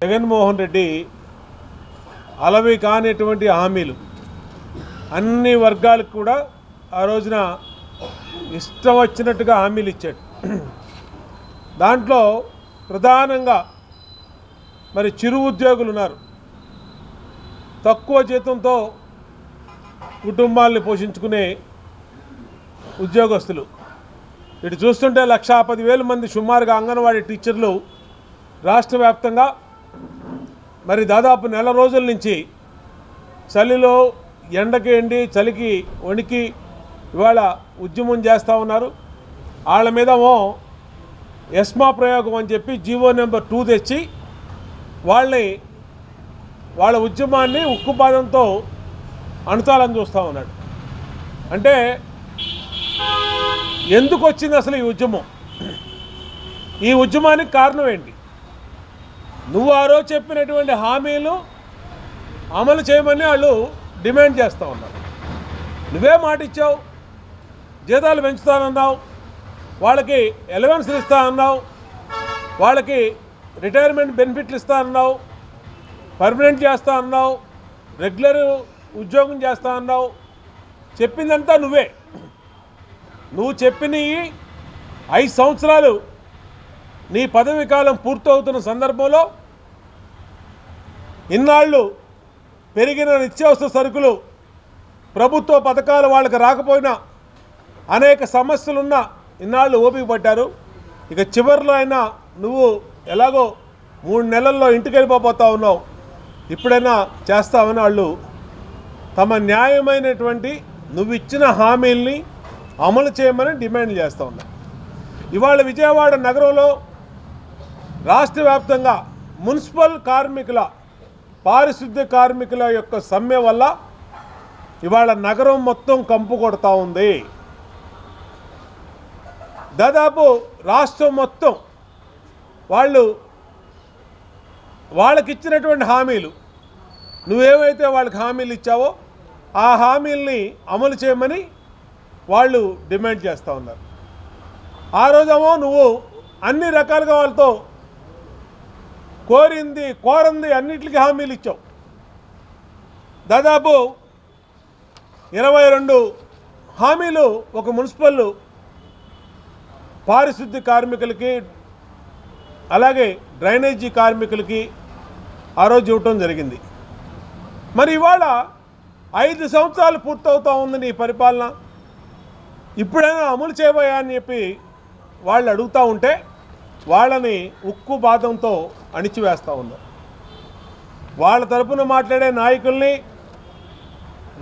జగన్మోహన్ రెడ్డి అలవి కానిటువంటి హామీలు అన్ని వర్గాలకు కూడా ఆ రోజున ఇష్టం వచ్చినట్టుగా హామీలు ఇచ్చాడు. దాంట్లో ప్రధానంగా మరి చిరు ఉద్యోగులు ఉన్నారు, తక్కువ జీతంతో కుటుంబాలని పోషించుకునే ఉద్యోగస్తులు. ఇటు చూస్తుంటే 1,10,000 మంది సుమారుగా అంగన్వాడీ టీచర్లు రాష్ట్ర వ్యాప్తంగా మరి దాదాపు నెల రోజుల నుంచి చలిలో ఎండకి ఎండి చలికి వణికి ఇవాళ ఉద్యమం చేస్తూ ఉన్నారు. వాళ్ళ మీదేమో ఎస్మా ప్రయోగం అని చెప్పి జీవో నెంబర్ 2 తెచ్చి వాళ్ళ ఉద్యమాన్ని ఉక్కుపాదంతో అణుతాలని చూస్తూ ఉన్నాడు. అంటే ఎందుకు వచ్చింది అసలు ఈ ఉద్యమం? ఈ ఉద్యమానికి కారణం ఏంటి? నువ్వు ఆ రోజు చెప్పినటువంటి హామీలు అమలు చేయమని వాళ్ళు డిమాండ్ చేస్తూ ఉన్నారు. నువ్వే మాట ఇచ్చావు, జీతాలు పెంచుతానన్నావు, వాళ్ళకి ఎలవెన్స్లు ఇస్తా అన్నావు, వాళ్ళకి రిటైర్మెంట్ బెనిఫిట్లు ఇస్తా అన్నావు, పర్మనెంట్ చేస్తా అన్నావు, రెగ్యులర్ ఉద్యోగం చేస్తా అన్నావు. చెప్పిందంతా నువ్వే. నువ్వు చెప్పినవి 5 సంవత్సరాలు నీ పదవి కాలం పూర్తవుతున్న సందర్భంలో ఇన్నాళ్ళు పెరిగిన నిత్యావసర సరుకులు, ప్రభుత్వ పథకాలు వాళ్ళకి రాకపోయినా అనేక సమస్యలున్నా ఇన్నాళ్ళు ఓపిక పట్టారు. ఇక చివరిలో అయినా నువ్వు ఎలాగో 3 నెలల్లో ఇంటికి వెళ్ళిపోతా ఉన్నావు, ఇప్పుడైనా చేస్తామని వాళ్ళు తమ న్యాయమైనటువంటి నువ్వు ఇచ్చిన హామీల్ని అమలు చేయమని డిమాండ్ చేస్తూ ఉన్నారు. ఇవాళ విజయవాడ నగరంలో రాష్ట్ర వ్యాప్తంగా మున్సిపల్ కార్మికుల, పారిశుద్ధ్య కార్మికుల యొక్క సమ్మె వల్ల ఇవాళ నగరం మొత్తం కంపు కొడతా ఉంది. దాదాపు రాష్ట్రం మొత్తం వాళ్ళకి ఇచ్చినటువంటి హామీలు, నువ్వేమైతే వాళ్ళకి హామీలు ఇచ్చావో ఆ హామీల్ని అమలు చేయమని వాళ్ళు డిమాండ్ చేస్తూ ఉన్నారు. ఆ రోజేమో నువ్వు అన్ని రకాలుగా వాళ్ళతో కోరంది అన్నిటికీ హామీలు ఇచ్చావు. దాదాపు 22 హామీలు ఒక మున్సిపల్ పారిశుద్ధ్య కార్మికులకి అలాగే డ్రైనేజీ కార్మికులకి ఆ రోజు ఇవ్వటం జరిగింది. మరి ఇవాళ 5 సంవత్సరాలు పూర్తవుతూ ఉంది నీ పరిపాలన, ఇప్పుడైనా అమలు చేయబోయా అని చెప్పి వాళ్ళు అడుగుతూ ఉంటే వాళ్ళని ఉక్కు బాధంతో అణిచివేస్తూ ఉన్నారు. వాళ్ళ తరపున మాట్లాడే నాయకుల్ని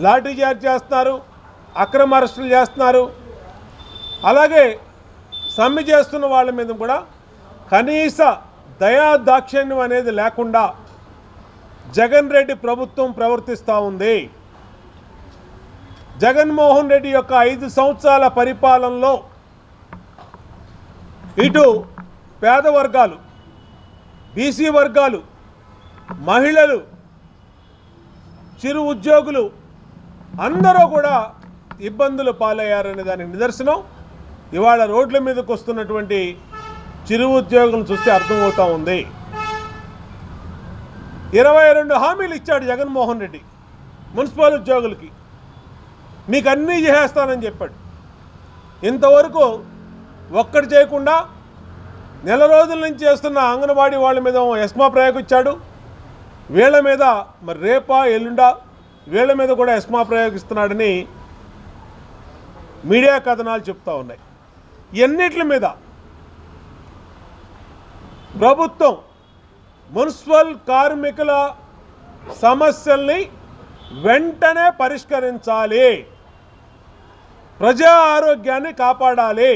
లాఠీచార్జ్ చేస్తున్నారు, అక్రమ అరెస్టులు చేస్తున్నారు. అలాగే సమ్మె చేస్తున్న వాళ్ళ మీద కూడా కనీస దయా దాక్షిణ్యం అనేది లేకుండా జగన్ రెడ్డి ప్రభుత్వం ప్రవర్తిస్తూ ఉంది. జగన్మోహన్ రెడ్డి యొక్క 5 సంవత్సరాల పరిపాలనలో ఇటు పేద వర్గాలు, బీసీ వర్గాలు, మహిళలు, చిరు ఉద్యోగులు అందరూ కూడా ఇబ్బందులు పాలయ్యారనే దానికి నిదర్శనం ఇవాళ రోడ్ల మీదకి వస్తున్నటువంటి చిరు ఉద్యోగులను చూస్తే అర్థమవుతూ ఉంది. 22 హామీలు ఇచ్చాడు జగన్మోహన్ రెడ్డి మున్సిపల్ ఉద్యోగులకి, మీకు అన్నీ చేసేస్తానని చెప్పాడు. ఇంతవరకు ఒక్కటి చేయకుండా నెల రోజుల నుంచి చేస్తున్న అంగన్వాడీ వాళ్ళ మీద ఎస్మా ప్రయోగం ఇచ్చాడు. వీళ్ళ మీద మరి రేపా ఎల్లుండా వీళ్ళ మీద కూడా ఎస్మా ప్రయోగిస్తున్నాడని మీడియా కథనాలు చెప్తూ ఉన్నాయి. ఎన్నిటి మీద ప్రభుత్వం మున్సిపల్ కార్మికుల సమస్యల్ని వెంటనే పరిష్కరించాలి, ప్రజా ఆరోగ్యాన్ని కాపాడాలి.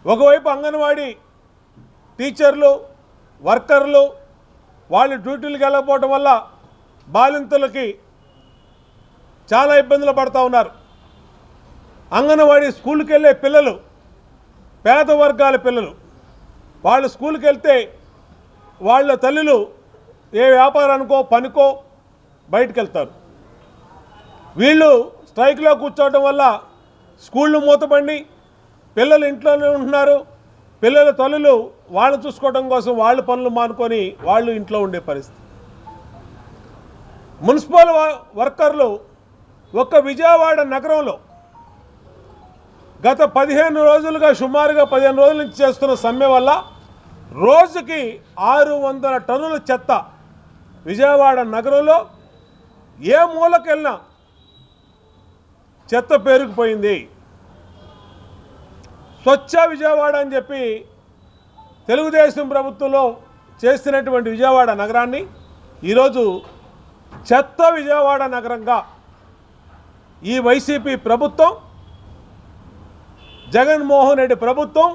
ఒకవైపు అంగన్వాడీ టీచర్లు, వర్కర్లు వాళ్ళు డ్యూటీలకు వెళ్ళకపోవడం వల్ల బాలింతలకి చాలా ఇబ్బందులు పడుతూ ఉన్నారు. అంగన్వాడీ స్కూల్కి వెళ్ళే పిల్లలు, పేద వర్గాల పిల్లలు, వాళ్ళు స్కూల్కి వెళ్తే వాళ్ళ తల్లులు ఏ వ్యాపారానికో పనికో బయటకు వెళ్తారు. వీళ్ళు స్ట్రైక్లో కూర్చోవడం వల్ల స్కూళ్ళు మూతపడి పిల్లలు ఇంట్లోనే ఉంటున్నారు, పిల్లల తల్లులు వాళ్ళని చూసుకోవడం కోసం వాళ్ళ పనులు మానుకొని వాళ్ళు ఇంట్లో ఉండే పరిస్థితి. మున్సిపల్ వర్కర్లు ఒక్క విజయవాడ నగరంలో గత 15 రోజులుగా సుమారుగా 15 రోజుల నుంచి చేస్తున్న సమ్మె వల్ల రోజుకి 600 టన్నుల చెత్త విజయవాడ నగరంలో ఏ మూలకెళ్ళినా చెత్త పేరుకుపోయింది. స్వచ్ఛ విజయవాడ అని చెప్పి తెలుగుదేశం ప్రభుత్వంలో చేస్తున్నటువంటి విజయవాడ నగరాన్ని ఈరోజు చెత్త విజయవాడ నగరంగా ఈ వైసీపీ ప్రభుత్వం, జగన్మోహన్ రెడ్డి ప్రభుత్వం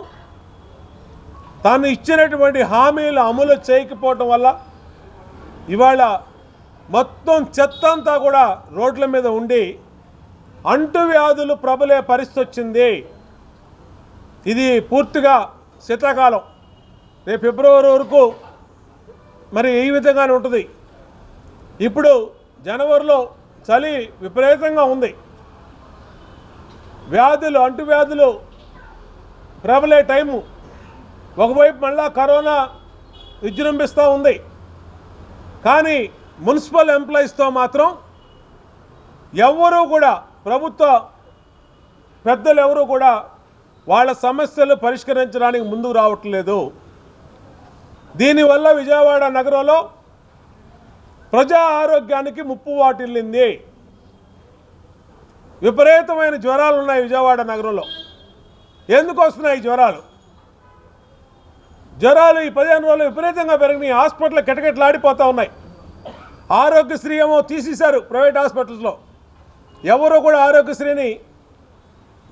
తాను ఇచ్చినటువంటి హామీలు అమలు చేయకపోవటం వల్ల ఇవాళ మొత్తం చెత్త అంతా కూడా రోడ్ల మీద ఉండి అంటువ్యాధులు ప్రబలే పరిస్థితి వచ్చింది. ఇది పూర్తిగా శీతాకాలం, రేపు ఫిబ్రవరి వరకు మరి ఈ విధంగానే ఉంటుంది. ఇప్పుడు జనవరిలో చలి విపరీతంగా ఉంది, వ్యాధులు అంటువ్యాధులు ప్రబలే టైము. ఒకవైపు మళ్ళా కరోనా విజృంభిస్తూ ఉంది. కానీ మున్సిపల్ ఎంప్లాయీస్తో మాత్రం ఎవరూ కూడా, ప్రభుత్వ పెద్దలు ఎవరూ కూడా వాళ్ళ సమస్యలు పరిష్కరించడానికి ముందుకు రావట్లేదు. దీనివల్ల విజయవాడ నగరంలో ప్రజా ఆరోగ్యానికి ముప్పు వాటిల్లింది. విపరీతమైన జ్వరాలు ఉన్నాయి విజయవాడ నగరంలో. ఎందుకు వస్తున్నాయి జ్వరాలు? ఈ 15 రోజులు విపరీతంగా పెరిగినాయి. హాస్పిటల్ కిటకిటలాడిపోతూ ఉన్నాయి. ఆరోగ్యశ్రీ ఏమో తీసేశారు ప్రైవేట్ హాస్పిటల్స్లో. ఎవరో కూడా ఆరోగ్యశ్రీని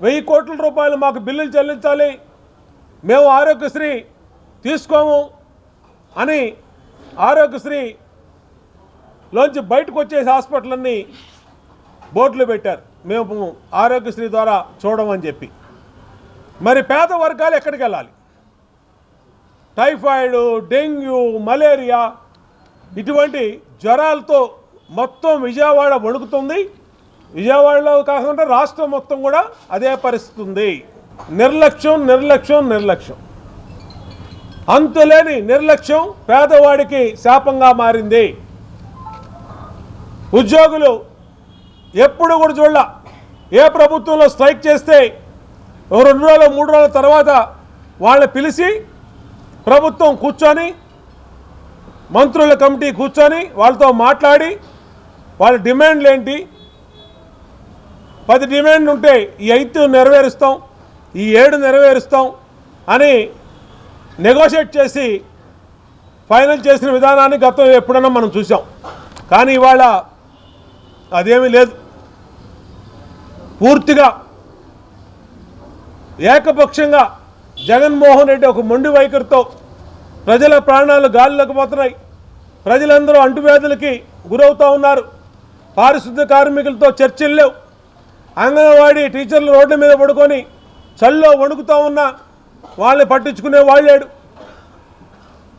1000 కోట్ల రూపాయలు మాకు బిల్లులు చెల్లించాలి, మేము ఆరోగ్యశ్రీ తీసుకోము అని ఆరోగ్యశ్రీలోంచి బయటకు వచ్చేసి హాస్పిటల్ బోర్డులు పెట్టారు, మేము ఆరోగ్యశ్రీ ద్వారా చూడమని చెప్పి. మరి పేద వర్గాలు ఎక్కడికి వెళ్ళాలి? టైఫాయిడ్, డెంగ్యూ, మలేరియా ఇటువంటి జ్వరాలతో మొత్తం విజయవాడ వణుకుతుంది. విజయవాడలో కాకుండా రాష్ట్రం మొత్తం కూడా అదే పరిస్థితి ఉంది. నిర్లక్ష్యం, అంతులేని నిర్లక్ష్యం పేదవాడికి శాపంగా మారింది. ఉద్యోగులు ఎప్పుడు కూడా చూడాల, ఏ ప్రభుత్వంలో స్ట్రైక్ చేస్తే 2 రోజులు 3 రోజుల తర్వాత వాళ్ళని పిలిచి ప్రభుత్వం కూర్చొని, మంత్రుల కమిటీ కూర్చొని వాళ్ళతో మాట్లాడి వాళ్ళ డిమాండ్లు ఏంటి, 10 డిమాండ్లు ఉంటే ఈ 5 నెరవేరుస్తాం, ఈ 7 నెరవేరుస్తాం అని నెగోషియేట్ చేసి ఫైనల్ చేసిన విధానాన్ని గతం ఎప్పుడన్నా మనం చూసాం. కానీ ఇవాళ అదేమీ లేదు. పూర్తిగా ఏకపక్షంగా జగన్మోహన్ రెడ్డి ఒక మొండి వైఖరితో ప్రజల ప్రాణాలు గాలిలోకి పోతున్నాయి. ప్రజలందరూ అంటువ్యాధులకి గురవుతూ ఉన్నారు. పారిశుద్ధ్య కార్మికులతో చర్చలు లేవు. అంగన్వాడీ టీచర్లు రోడ్ల మీద పడుకొని చల్లో వణుకుతూ ఉన్నా వాళ్ళని పట్టించుకునే వాళ్ళేడు.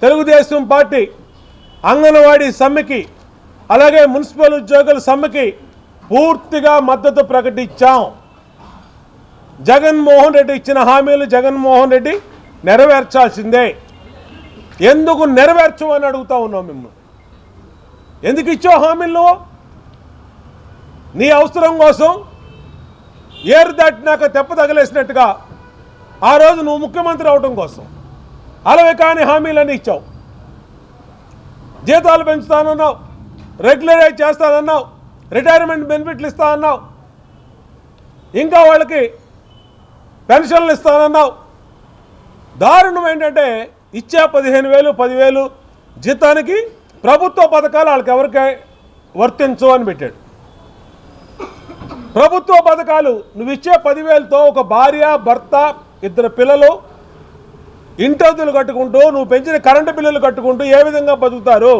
తెలుగుదేశం పార్టీ అంగన్వాడీ సమ్మెకి, అలాగే మున్సిపల్ ఉద్యోగుల సమ్మెకి పూర్తిగా మద్దతు ప్రకటించాం. జగన్మోహన్ రెడ్డి ఇచ్చిన హామీలు జగన్మోహన్ రెడ్డి నెరవేర్చాల్సిందే. ఎందుకు నెరవేర్చమని అడుగుతా ఉన్నాం మిమ్మల్ని. ఎందుకు ఇచ్చావు హామీలు? నీ అవసరం కోసం ఏరు దాటినాక తెప్ప తగలేసినట్టుగా ఆ రోజు నువ్వు ముఖ్యమంత్రి అవడం కోసం అలవే కాని హామీలన్నీ ఇచ్చావు. జీతాలు పెంచుతానన్నావు, రెగ్యులరైజ్ చేస్తానన్నావు, రిటైర్మెంట్ బెనిఫిట్లు ఇస్తానన్నావు, ఇంకా వాళ్ళకి పెన్షన్లు ఇస్తానన్నావు. దారుణం ఏంటంటే ఇచ్చే 15,000 10,000 జీతానికి ప్రభుత్వ పథకాలు వాళ్ళకి ఎవరికి వర్తించవు అని పెట్టాడు. ప్రభుత్వ పథకాలు నువ్వు ఇచ్చే 10,000తో ఒక భార్య, భర్త, 2 పిల్లలు ఇంటద్దులు కట్టుకుంటూ, నువ్వు పెంచిన కరెంటు బిల్లులు కట్టుకుంటూ ఏ విధంగా బతుకుతారు?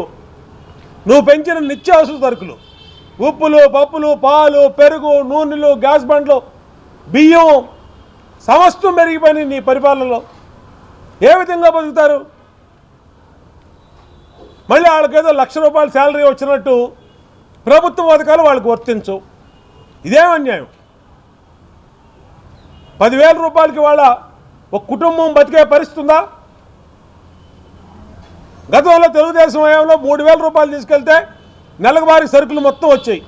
నువ్వు పెంచిన నిత్యావసర సరుకులు, ఉప్పులు, పప్పులు, పాలు, పెరుగు, నూనెలు, గ్యాస్ బండ్లు, బియ్యం సమస్తం పెరిగిపోయినాయి. నీ పరిపాలనలో ఏ విధంగా బతుకుతారు? మళ్ళీ వాళ్ళకేదో ₹1,00,000 శాలరీ వచ్చినట్టు ప్రభుత్వ పథకాలు వాళ్ళకి వర్తించవు. ఇదేం అన్యాయం? 10,000 రూపాయలకి వాళ్ళ ఒక కుటుంబం బతికే పరిస్థితి ఉందా? గతంలో తెలుగుదేశం హయాంలో 3,000 రూపాయలు తీసుకెళ్తే నెలకు వారి సరుకులు మొత్తం వచ్చాయి.